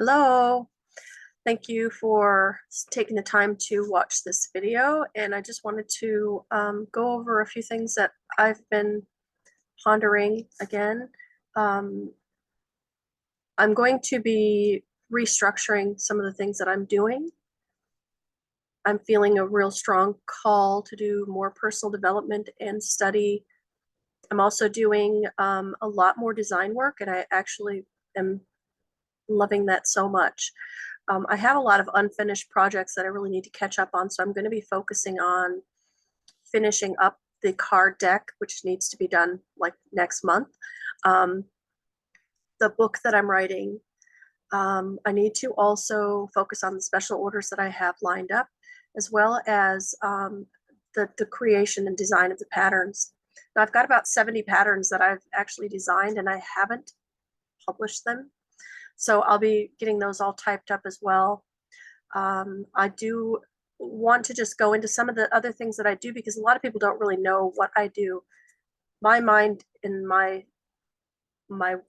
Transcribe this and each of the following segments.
Hello. Thank you for taking the time to watch this video. And I just wanted to go over a few things that I've been pondering again. Um, I'm going to be restructuring some of the things that I'm doing. I'm feeling a real strong call to do more personal development and study. I'm also doing a lot more design work, and I actually am loving that so much. I have a lot of unfinished projects that I really need to catch up on, so I'm going to be focusing on finishing up the card deck, which needs to be done like next month. Um, the book that I'm writing, I need to also focus on the special orders that I have lined up, as well as the creation and design of the patterns. Now, I've got about 70 patterns that I've actually designed, and I haven't published them. So I'll be getting those all typed up as well. I do want to just go into some of the other things that I do because a lot of people don't really know what I do. My mind and my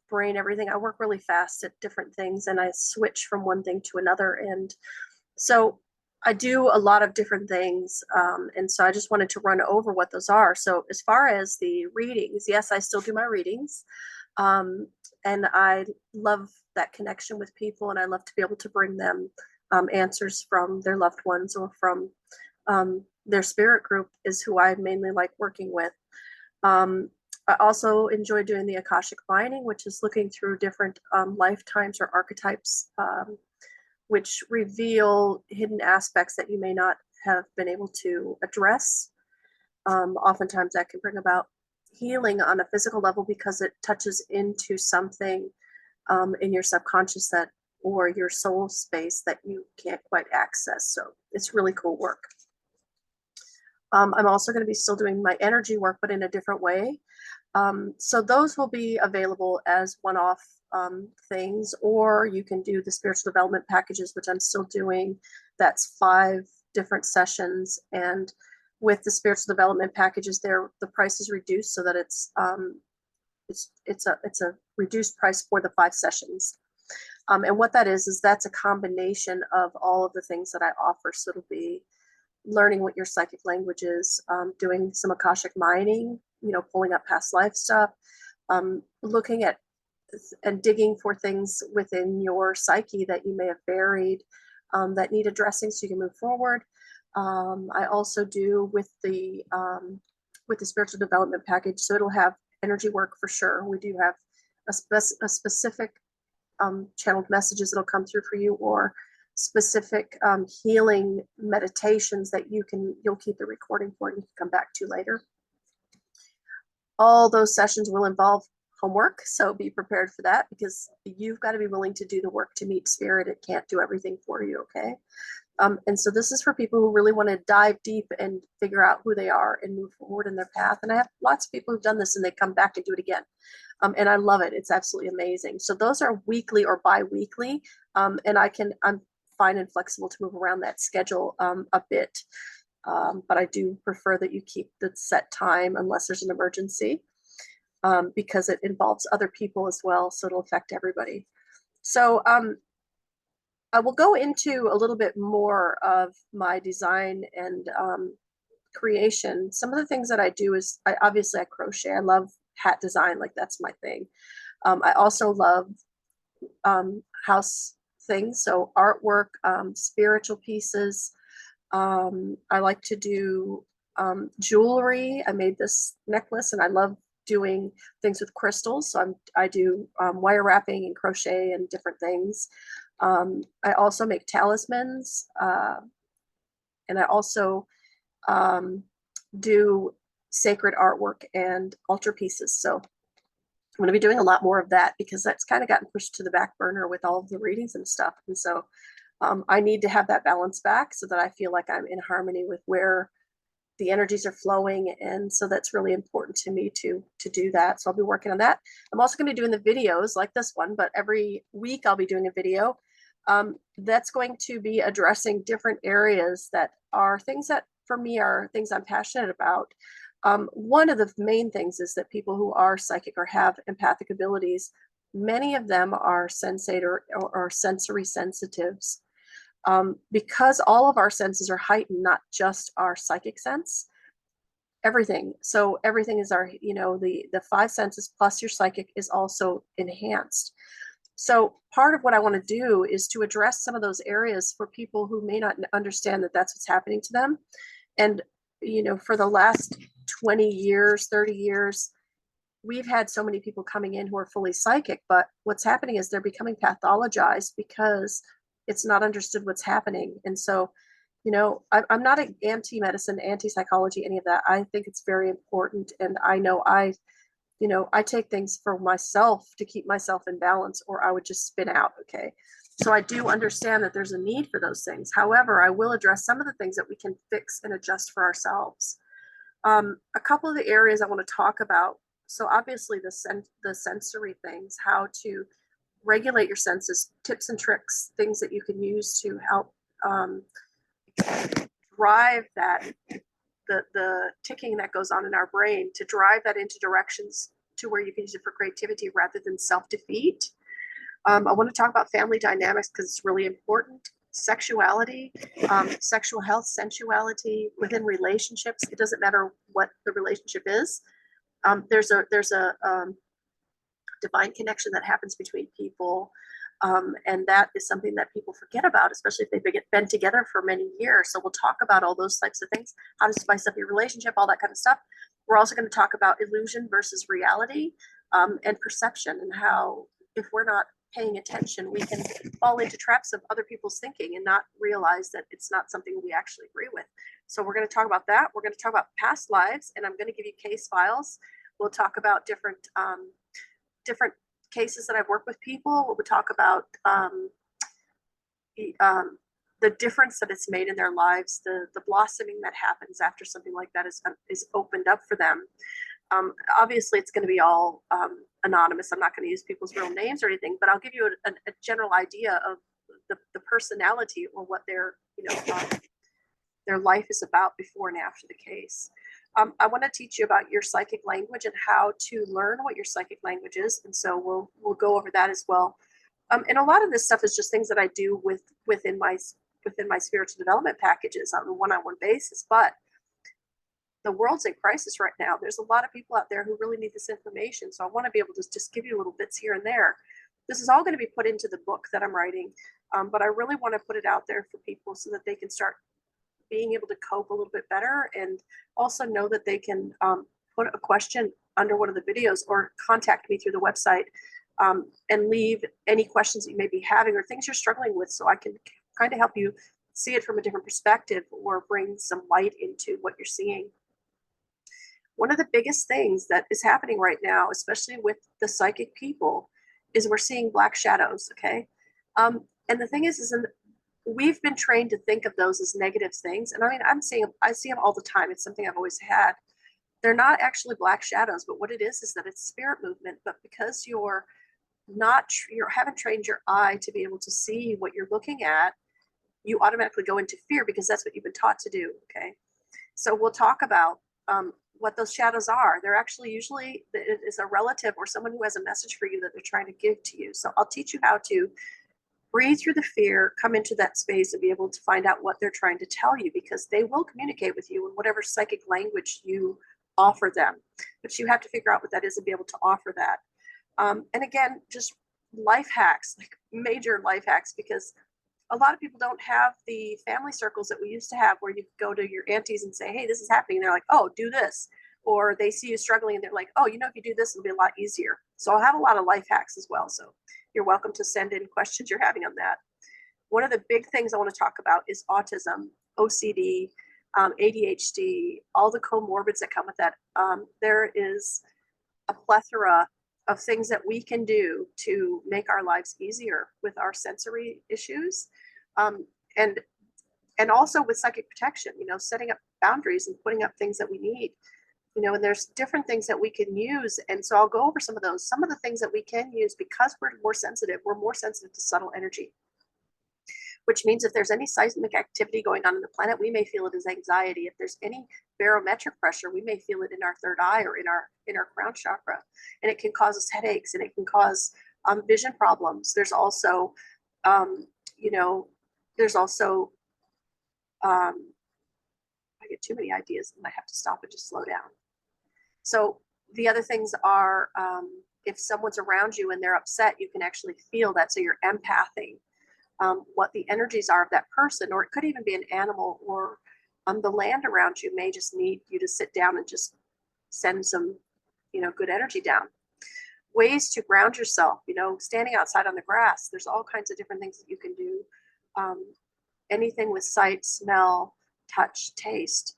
brain, everything, I work really fast at different things and I switch from one thing to another. And so I do a lot of different things. And so I just wanted to run over what those are. So as far as the readings, yes, I still do my readings. And I love that connection with people, and I love to be able to bring them answers from their loved ones or from their spirit group is who I mainly like working with. Um, I also enjoy doing the Akashic mining, which is looking through different lifetimes or archetypes, which reveal hidden aspects that you may not have been able to address. Oftentimes that can bring about healing on a physical level because it touches into something in your subconscious that or your soul space that you can't quite access. So it's really cool work. I'm also going to be still doing my energy work, but in a different way. So those will be available as one-off things, or you can do the spiritual development packages, which I'm still doing. That's 5 different sessions, and with the spiritual development packages, there the price is reduced so that it's a reduced price for the 5 sessions. And what that is that's a combination of all of the things that I offer. So it'll be learning what your psychic language is, doing some Akashic mining, pulling up past life stuff, looking at and digging for things within your psyche that you may have buried that need addressing so you can move forward. I also do with the spiritual development package, so it'll have energy work for sure. We do have a specific channeled messages that'll come through for you, or specific healing meditations that you'll keep the recording for and you can come back to later. All those sessions will involve homework, so be prepared for that because you've got to be willing to do the work to meet spirit. It can't do everything for you, okay? And so this is for people who really want to dive deep and figure out who they are and move forward in their path. And I have lots of people who've done this and they come back and do it again. And I love it. It's absolutely amazing. So those are weekly or bi-weekly. And I'm fine and flexible to move around that schedule a bit. But I do prefer that you keep the set time unless there's an emergency, because it involves other people as well. So it'll affect everybody. So I will go into a little bit more of my design and creation. Some of the things that I do is I crochet. I love hat design, like that's my thing. I also love house things, so artwork, spiritual pieces. I like to do jewelry. I made this necklace and I love doing things with crystals. So I do wire wrapping and crochet and different things. I also make talismans, and I also do sacred artwork and altar pieces. So I'm going to be doing a lot more of that because that's kind of gotten pushed to the back burner with all of the readings and stuff. And so I need to have that balance back so that I feel like I'm in harmony with where the energies are flowing. And so that's really important to me to do that. So I'll be working on that. I'm also going to be doing the videos like this one, but every week I'll be doing a video that's going to be addressing different areas that are things that for me are things I'm passionate about. One of the main things is that people who are psychic or have empathic abilities Many of them are sensate or sensory sensitives. Because all of our senses are heightened, not just our psychic sense, everything. So everything is our, the five senses plus your psychic is also enhanced. So part of what I want to do is to address some of those areas for people who may not understand that that's what's happening to them. And, for the last 20 years, 30 years, we've had so many people coming in who are fully psychic, but what's happening is they're becoming pathologized because it's not understood what's happening. And so, I'm not an anti-medicine, anti-psychology, any of that. I think it's very important. And I know I take things for myself to keep myself in balance, or I would just spin out. Okay. So I do understand that there's a need for those things. However, I will address some of the things that we can fix and adjust for ourselves. A couple of the areas I want to talk about. So obviously the sensory things, how to regulate your senses, tips and tricks, things that you can use to help drive that the ticking that goes on in our brain, to drive that into directions to where you can use it for creativity rather than self-defeat. I want to talk about family dynamics because it's really important. Sexuality, sexual health, sensuality within relationships. It doesn't matter what the relationship is. There's a divine connection that happens between people. And that is something that people forget about, especially if they've been together for many years. So we'll talk about all those types of things, how to spice up your relationship, all that kind of stuff. We're also going to talk about illusion versus reality, and perception, and how if we're not paying attention, we can fall into traps of other people's thinking and not realize that it's not something we actually agree with. So we're going to talk about that. We're going to talk about past lives, and I'm going to give you case files. We'll talk about different cases that I've worked with people. We'll talk about the difference that it's made in their lives, the blossoming that happens after something like that is opened up for them. Obviously, it's going to be all anonymous. I'm not going to use people's real names or anything, but I'll give you a general idea of the personality, or what their life is about before and after the case. I want to teach you about your psychic language and how to learn what your psychic language is, and so we'll go over that as well. And a lot of this stuff is just things that I do within my spiritual development packages on a one-on-one basis. But the world's in crisis right now. There's a lot of people out there who really need this information, so I want to be able to just give you little bits here and there. This is all going to be put into the book that I'm writing, but I really want to put it out there for people so that they can start being able to cope a little bit better, and also know that they can put a question under one of the videos or contact me through the website, and leave any questions that you may be having or things you're struggling with, so I can kind of help you see it from a different perspective or bring some light into what you're seeing. One of the biggest things that is happening right now, especially with the psychic people, is we're seeing black shadows. Okay. And the thing is we've been trained to think of those as negative things. And I mean, I see them all the time. It's something I've always had. They're not actually black shadows, but what it is that it's spirit movement. But because you haven't trained your eye to be able to see what you're looking at, you automatically go into fear because that's what you've been taught to do. Okay. So we'll talk about what those shadows are. They're actually usually, it is a relative or someone who has a message for you that they're trying to give to you. So I'll teach you how to breathe through the fear, come into that space, and be able to find out what they're trying to tell you, because they will communicate with you in whatever psychic language you offer them. But you have to figure out what that is and be able to offer that. And again, just life hacks, like major life hacks, because a lot of people don't have the family circles that we used to have, where you go to your aunties and say, hey, this is happening. And they're like, oh, do this. Or they see you struggling and they're like, oh, if you do this, it'll be a lot easier. So I'll have a lot of life hacks as well. So you're welcome to send in questions you're having on that. One of the big things I want to talk about is autism, OCD, ADHD, all the comorbids that come with that. There is a plethora of things that we can do to make our lives easier with our sensory issues, and also with psychic protection, setting up boundaries and putting up things that we need, and there's different things that we can use. And so I'll go over some of those. Some of the things that we can use, because we're more sensitive to subtle energy, which means if there's any seismic activity going on in the planet, we may feel it as anxiety. If there's any barometric pressure, we may feel it in our third eye or in our crown chakra, and it can cause us headaches, and it can cause vision problems. There's also, you know, there's also, I get too many ideas and I have to stop and just slow down. So the other things are, if someone's around you and they're upset, you can actually feel that. So you're empathing what the energies are of that person, or it could even be an animal, or the land around you may just need you to sit down and just send some, good energy down. Ways to ground yourself, standing outside on the grass. There's all kinds of different things that you can do. Um, Anything with sight, smell, touch, taste,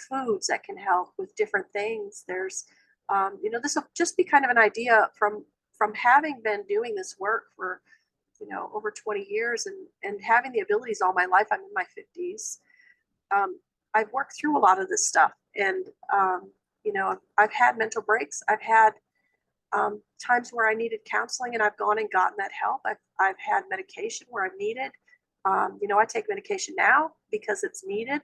foods that can help with different things. There's, this will just be kind of an idea from having been doing this work for, over 20 years and having the abilities all my life. I'm in my 50s. I've worked through a lot of this stuff, and I've had mental breaks. I've had times where I needed counseling, and I've gone and gotten that help. I've had medication where I've needed. I take medication now because it's needed.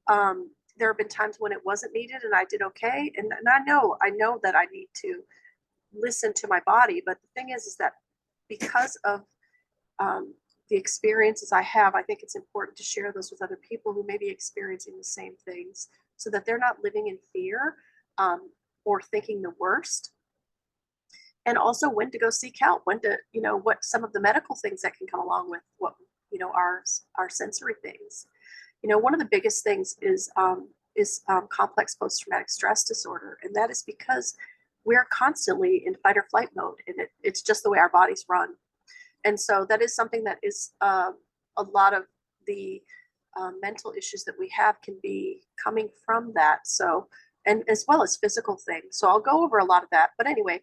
There have been times when it wasn't needed, and I did okay. And I know that I need to listen to my body. But the thing is that because of the experiences I have, I think it's important to share those with other people who may be experiencing the same things, so that they're not living in fear or thinking the worst. And also when to go seek help, when to, what some of the medical things that can come along with what, our sensory things. One of the biggest things is complex post-traumatic stress disorder. And that is because we're constantly in fight or flight mode, and it's just the way our bodies run. And so that is something that is a lot of the mental issues that we have can be coming from that. So, and as well as physical things. So I'll go over a lot of that. But anyway,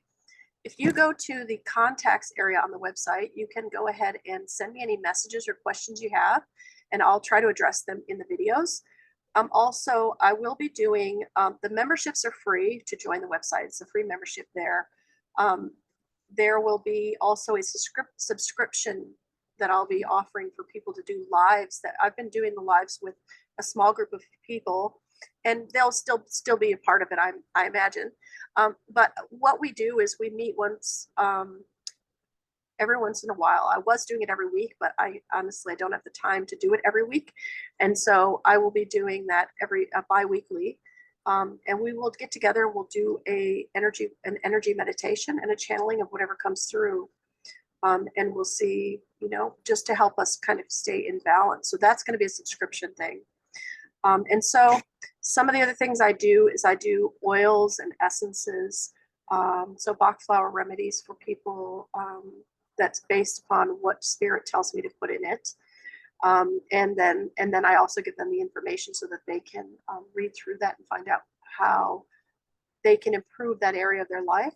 if you go to the contacts area on the website, you can go ahead and send me any messages or questions you have, and I'll try to address them in the videos. Also, I will be doing, the memberships are free to join the website. It's a free membership there. There will be also a subscription that I'll be offering for people to do lives. That I've been doing the lives with a small group of people, and they'll still be a part of it, I imagine. But what we do is we meet once every once in a while. I was doing it every week, but I honestly don't have the time to do it every week, and so I will be doing that bi-weekly. And we will get together. We'll do an energy meditation and a channeling of whatever comes through, and we'll see, just to help us kind of stay in balance. So that's going to be a subscription thing. And so some of the other things I do is I do oils and essences. So Bach flower remedies for people, that's based upon what spirit tells me to put in it. And then I also give them the information so that they can read through that and find out how they can improve that area of their life.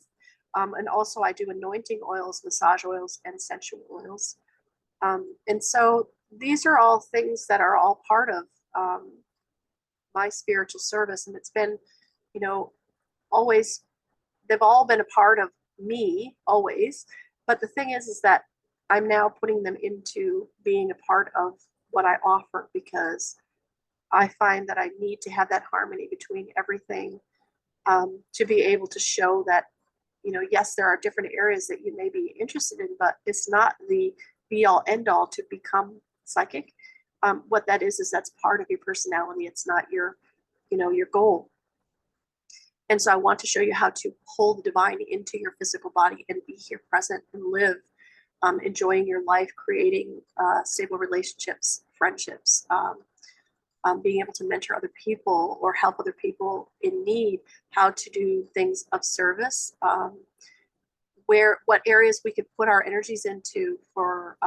And also I do anointing oils, massage oils, and essential oils. And so these are all things that are all part of my spiritual service. And it's been, always, they've all been a part of me always. But the thing is that I'm now putting them into being a part of what I offer, because I find that I need to have that harmony between everything, to be able to show that, yes, there are different areas that you may be interested in, but it's not the be all end all to become psychic. What that is that's part of your personality. It's not your, your goal. And so I want to show you how to pull the divine into your physical body and be here present and live, enjoying your life, creating stable relationships, friendships, being able to mentor other people or help other people in need, how to do things of service, what areas we could put our energies into for,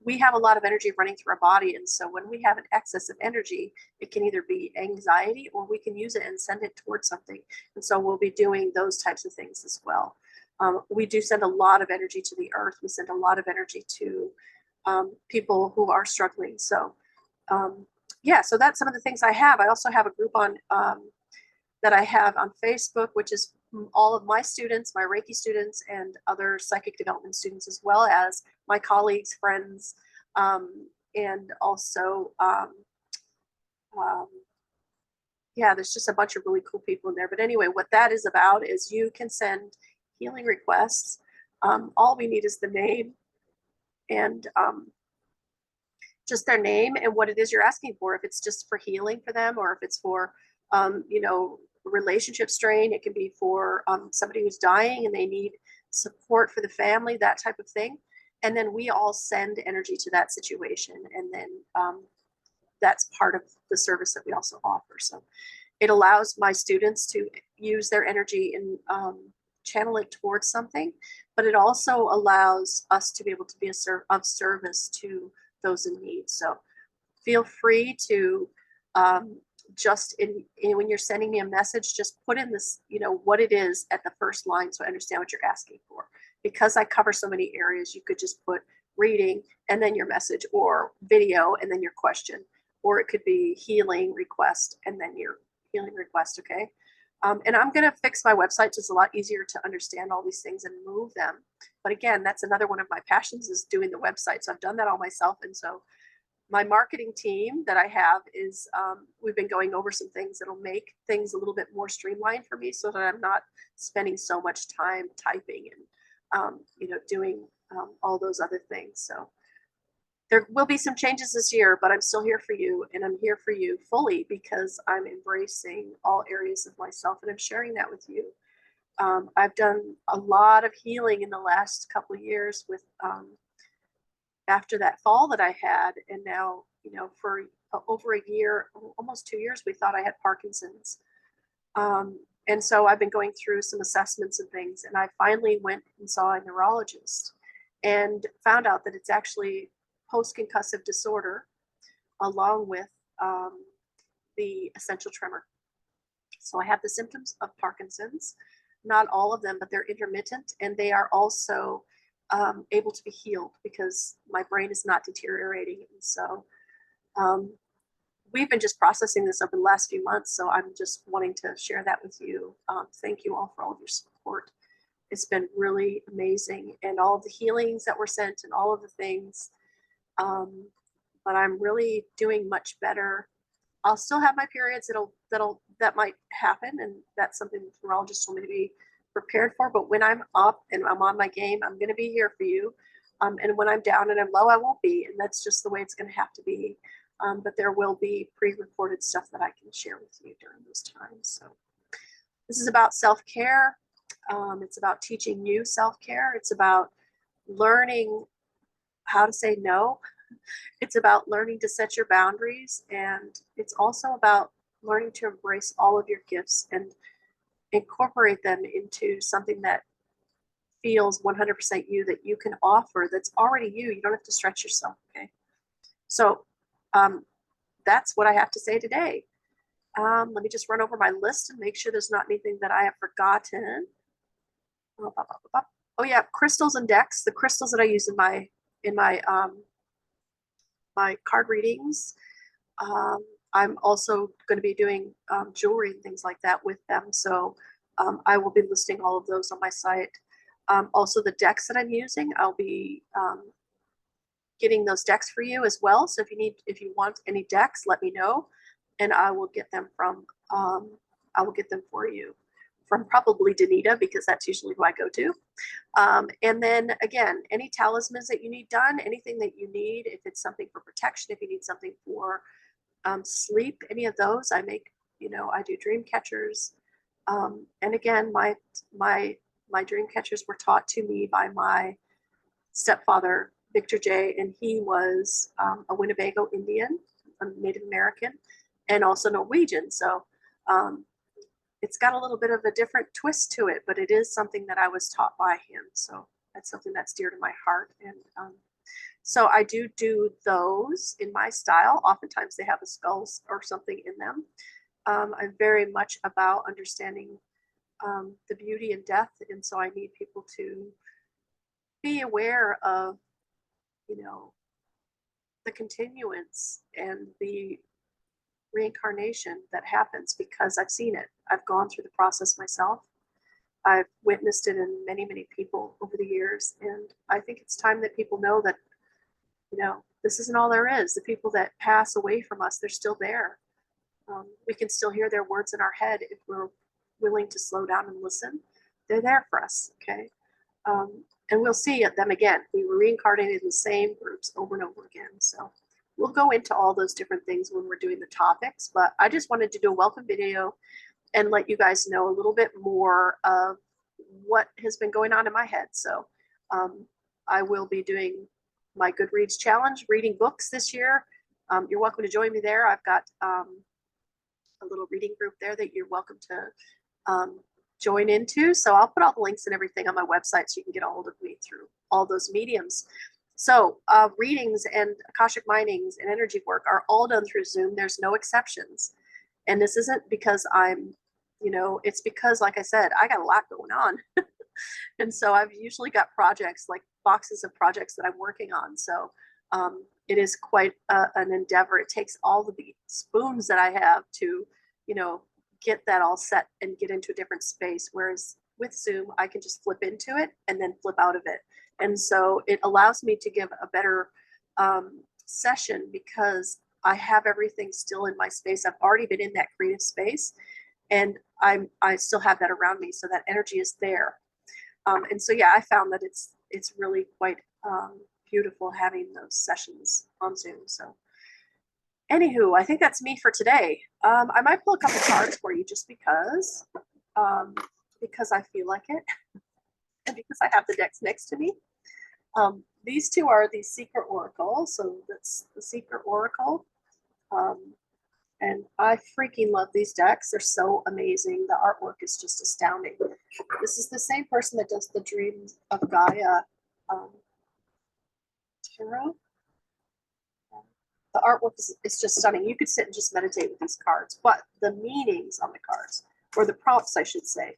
we have a lot of energy running through our body. And so when we have an excess of energy, it can either be anxiety or we can use it and send it towards something. And so we'll be doing those types of things as well. We do send a lot of energy to the earth. We send a lot of energy to people who are struggling. So so that's some of the things I have. I also have a group on that I have on Facebook, which is all of my students, my Reiki students, and other psychic development students, as well as my colleagues, friends, and also, there's just a bunch of really cool people in there. But anyway, what that is about is you can send healing requests All we need is the name and just their name and what it is you're asking for. If it's just for healing for them, or if it's for, you know, relationship strain, it can be for somebody who's dying and they need support for the family, that type of thing. And then we all send energy to that situation. And then that's part of the service that we also offer. So it allows my students to use their energy and channel it towards something, but it also allows us to be able to be of service to those in need. So feel free to just when you're sending me a message, just put in this, you know, what it is at the first line so I understand what you're asking for. Because I cover so many areas, you could just put reading and then your message, or video and then your question, or it could be healing request and then your healing request. Okay. And I'm going to fix my website so it's a lot easier to understand all these things and move them. But again, that's another one of my passions, is doing the website. So I've done that all myself. And so my marketing team that I have is, we've been going over some things that'll make things a little bit more streamlined for me so that I'm not spending so much time typing and, you know, doing all those other things. So there will be some changes this year, but I'm still here for you, and I'm here for you fully because I'm embracing all areas of myself and I'm sharing that with you. I've done a lot of healing in the last couple of years with, after that fall that I had, and now, you know, for over a year, almost 2 years, we thought I had Parkinson's. And so I've been going through some assessments and things, and I finally went and saw a neurologist and found out that it's actually post-concussive disorder along with the essential tremor. So I have the symptoms of Parkinson's, not all of them, but they're intermittent, and they are also able to be healed because my brain is not deteriorating. And so we've been just processing this over the last few months. So I'm just wanting to share that with you. Thank you all for all of your support. It's been really amazing, and all of the healings that were sent and all of the things. But I'm really doing much better. I'll still have my periods that might happen, and that's something the neurologist told me to be prepared for. But when I'm up and I'm on my game, I'm going to be here for you. And when I'm down and I'm low, I won't be, and that's just the way it's going to have to be. But there will be pre-recorded stuff that I can share with you during those times. So this is about self-care. It's about teaching you self-care. It's about learning how to say no. It's about learning to set your boundaries, and it's also about learning to embrace all of your gifts and incorporate them into something that feels 100% you, that you can offer, that's already you. You don't have to stretch yourself. Okay. So that's what I have to say today. Let me just run over my list and make sure there's not anything that I have forgotten. Oh yeah, crystals and decks. The crystals that I use in my my card readings. I'm also going to be doing jewelry and things like that with them. So I will be listing all of those on my site. Also the decks that I'm using, I'll be getting those decks for you as well. So if you want any decks, let me know, and I will get them for you from probably Danita, because that's usually who I go to. And then again, any talismans that you need done, anything that you need, if it's something for protection, if you need something for sleep, any of those, I make, you know, I do dream catchers. And again, my dream catchers were taught to me by my stepfather, Victor J, and he was a Winnebago Indian, a Native American, and also Norwegian. So it's got a little bit of a different twist to it, but it is something that I was taught by him. So that's something that's dear to my heart. And so I do those in my style. Oftentimes they have a skull or something in them. I'm very much about understanding the beauty in death. And so I need people to be aware of, you know, the continuance and the reincarnation that happens, because I've seen it. I've gone through the process myself. I've witnessed it in many, many people over the years. And I think it's time that people know that, you know, this isn't all there is. The people that pass away from us, they're still there. We can still hear their words in our head if we're willing to slow down and listen. They're there for us. Okay. and we'll see them again. We were reincarnated in the same groups over and over again. So we'll go into all those different things when we're doing the topics, but I just wanted to do a welcome video and let you guys know a little bit more of what has been going on in my head. So I will be doing my Goodreads challenge, reading books this year. You're welcome to join me there. I've got a little reading group there that you're welcome to join into. So I'll put all the links and everything on my website so you can get a hold of me through all those mediums. So readings and Akashic minings and energy work are all done through Zoom. There's no exceptions. And this isn't because I'm, it's because, like I said, I got a lot going on. And so I've usually got projects, like boxes of projects that I'm working on. So it is quite an endeavor. It takes all the spoons that I have to, get that all set and get into a different space. Whereas with Zoom, I can just flip into it and then flip out of it. And so it allows me to give a better session because I have everything still in my space. I've already been in that creative space, and I still have that around me, so that energy is there. And so yeah, I found that it's really quite beautiful having those sessions on Zoom. So anywho, I think that's me for today. I might pull a couple cards for you just because I feel like it, and because I have the decks next to me. These two are the Secret Oracle, so that's the Secret Oracle. And I freaking love these decks. They're so amazing. The artwork is just astounding. This is the same person that does the Dreams of Gaia tarot. The artwork is just stunning. You could sit and just meditate with these cards, but the meanings on the cards, or the prompts, I should say,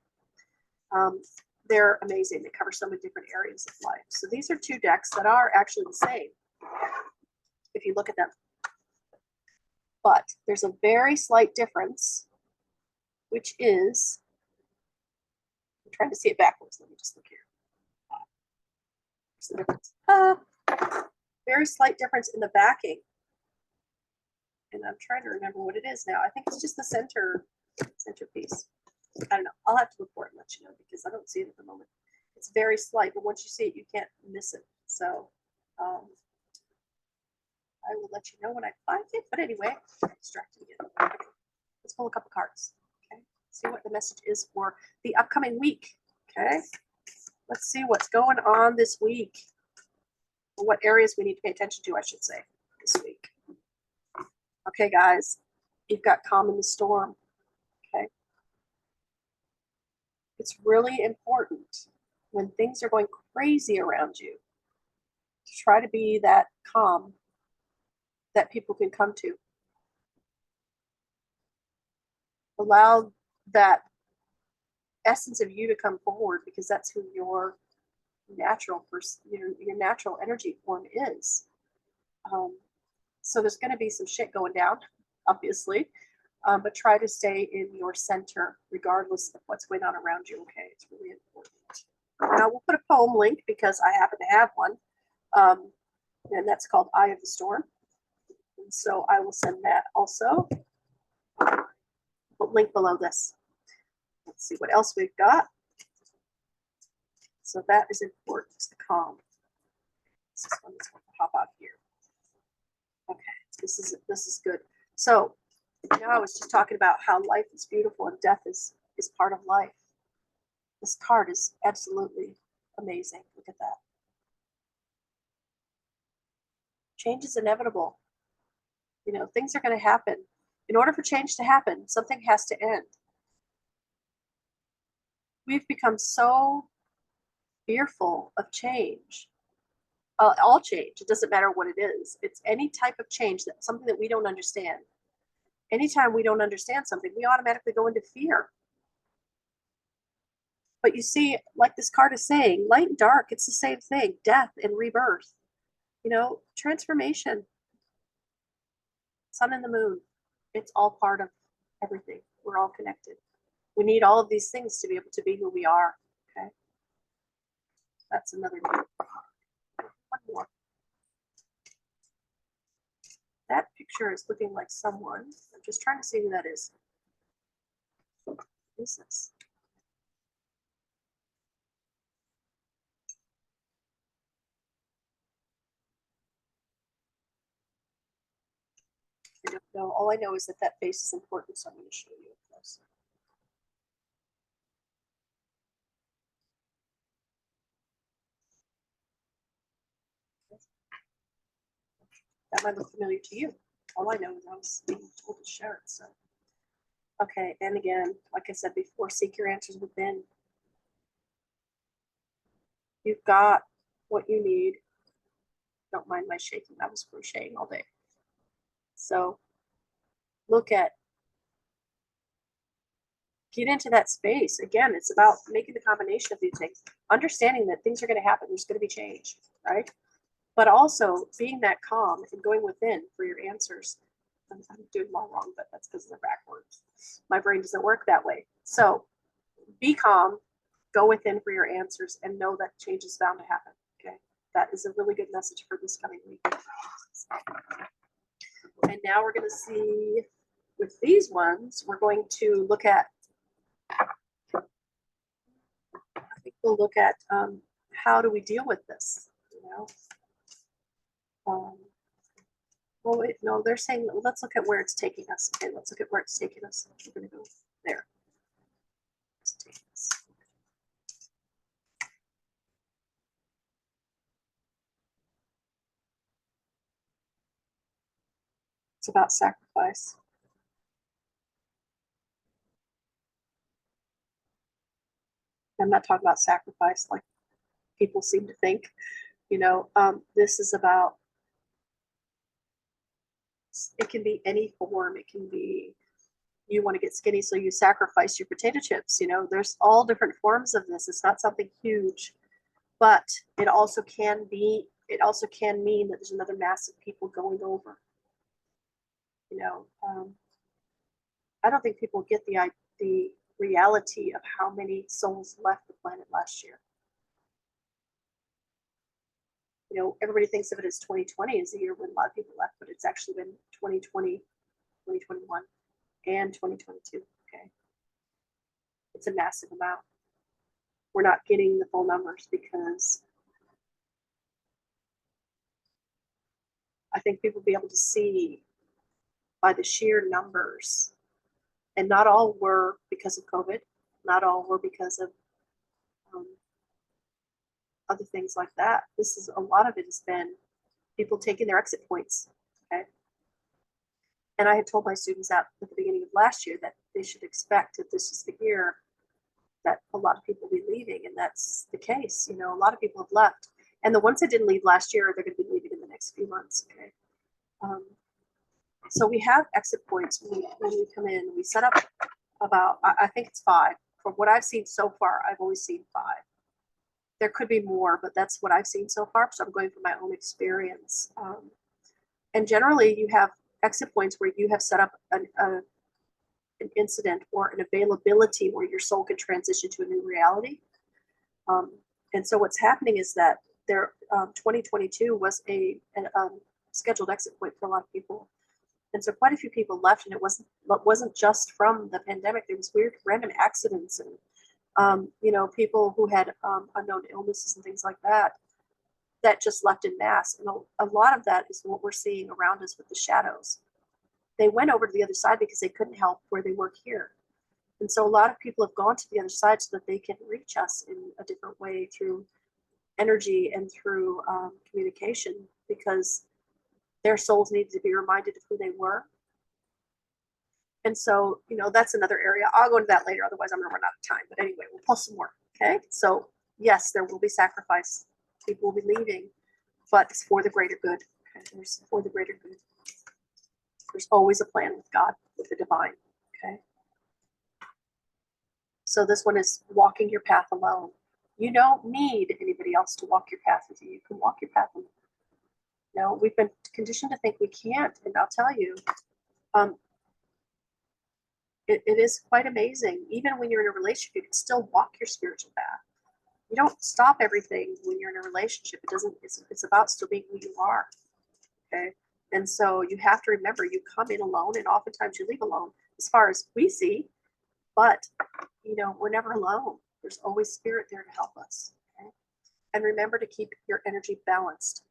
they're amazing. They cover so many different areas of life. So these are two decks that are actually the same if you look at them. But there's a very slight difference, which is, I'm trying to see it backwards. Let me just look here. There's the difference. Very slight difference in the backing. And I'm trying to remember what it is now. I think it's just the centerpiece. I don't know. I'll have to look for it and let you know because I don't see it at the moment. It's very slight, but once you see it, you can't miss it. So I will let you know when I find it. But anyway, I'm distracted again. Let's pull a couple cards. Okay. See what the message is for the upcoming week. Okay. Let's see what's going on this week. Or what areas we need to pay attention to, I should say, this week. Okay, guys. You've got calm in the storm. Okay. It's really important when things are going crazy around you to try to be that calm that people can come to. Allow that essence of you to come forward because that's who your natural person, your natural energy form is. So there's going to be some shit going down, obviously, but try to stay in your center regardless of what's going on around you. Okay, it's really important. Now we'll put a poem link because I happen to have one, and that's called Eye of the Storm. And so I will send that also. We'll link below this. Let's see what else we've got. So that is important, the calm. This is one that's going to pop out here. Okay, this is good. So I was just talking about how life is beautiful and death is part of life. This card is absolutely amazing. Look at that. Change is inevitable. Things are going to happen. In order for change to happen, something has to end. We've become so fearful of change. All change. It doesn't matter what it is. It's any type of change, something that we don't understand. Anytime we don't understand something, we automatically go into fear. But you see, like this card is saying, light and dark, it's the same thing. Death and rebirth. Transformation. Sun and the moon. It's all part of everything. We're all connected. We need all of these things to be able to be who we are. Okay. That's another one. One more. That picture is looking like someone. I'm just trying to see who that is. What is this? I don't know. All I know is that that face is important, so I'm going to show you a close. That might look familiar to you. All I know is I was being told to share it. So, okay, and again, like I said before, seek your answers within. You've got what you need. Don't mind my shaking. I was crocheting all day. So look at, get into that space. Again, it's about making the combination of these things, understanding that things are going to happen. There's going to be change, right? But also being that calm and going within for your answers. I'm doing them all wrong, but that's because they're backwards. My brain doesn't work that way. So be calm, go within for your answers, and know that change is bound to happen. Okay. That is a really good message for this coming week. And now we're going to see with these ones, we're going to look at, I think we'll look at how do we deal with this, you know? Well, wait, no, they're saying, let's look at where it's taking us. Okay, let's look at where it's taking us. We're going to go there. It's about sacrifice. I'm not talking about sacrifice like people seem to think. You know, this is about, it can be any form. It can be you want to get skinny, so you sacrifice your potato chips. You know, there's all different forms of this. It's not something huge, but it also can be, it also can mean that there's another mass of people going over. You know, I don't think people get the reality of how many souls left the planet last year. You know, everybody thinks of it as 2020 as the year when a lot of people left, but it's actually been 2020, 2021, and 2022. Okay. It's a massive amount. We're not getting the full numbers because I think people will be able to see by the sheer numbers, and not all were because of COVID, not all were because of um, other things like that. This is, a lot of it has been people taking their exit points. Okay. And I had told my students at the beginning of last year that they should expect that this is the year that a lot of people will be leaving, and that's the case. You know, a lot of people have left, and the ones that didn't leave last year, they're going to be leaving in the next few months. Okay. So we have exit points when we come in. We set up about, I think it's 5. From what I've seen so far, I've always seen 5. There could be more, but that's what I've seen so far. So I'm going from my own experience. And generally, you have exit points where you have set up an incident or an availability where your soul can transition to a new reality. And so what's happening is that 2022 was a scheduled exit point for a lot of people. And so quite a few people left, and it wasn't just from the pandemic. There was weird random accidents and you know, people who had unknown illnesses and things like that just left in mass. And a lot of that is what we're seeing around us with the shadows. They went over to the other side because they couldn't help where they were here. And so a lot of people have gone to the other side so that they can reach us in a different way through energy and through communication, because their souls needed to be reminded of who they were. And so, you know, that's another area. I'll go into that later, otherwise I'm going to run out of time. But anyway, we'll pull some more. Okay. So, yes, there will be sacrifice. People will be leaving, but it's for the greater good. Okay? There's for the greater good. There's always a plan with God, with the divine. Okay. So, this one is walking your path alone. You don't need anybody else to walk your path with you. You can walk your path alone. No, we've been conditioned to think we can't. And I'll tell you, it is quite amazing. Even when you're in a relationship, you can still walk your spiritual path. You don't stop everything when you're in a relationship. It doesn't, it's about still being who you are. Okay. And so you have to remember, you come in alone, and oftentimes you leave alone as far as we see, but you know, we're never alone. There's always spirit there to help us. Okay. And remember to keep your energy balanced.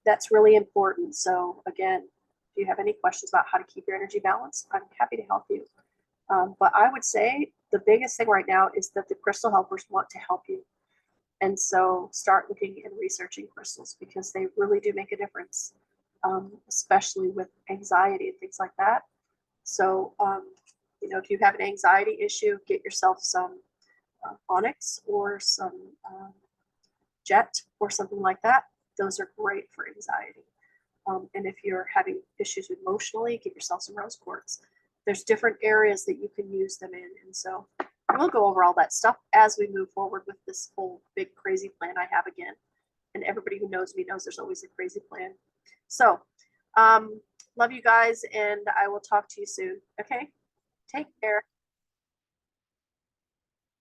That's really important. So again, If you have any questions about how to keep your energy balanced, I'm happy to help you. But I would say the biggest thing right now is that the crystal helpers want to help you. And so start looking and researching crystals because they really do make a difference, especially with anxiety and things like that. So, if you have an anxiety issue, get yourself some onyx or some jet or something like that. Those are great for anxiety. And if you're having issues emotionally, get yourself some rose quartz. There's different areas that you can use them in. And so we'll go over all that stuff as we move forward with this whole big crazy plan I have again. And everybody who knows me knows there's always a crazy plan. So love you guys, and I will talk to you soon. Okay? Take care.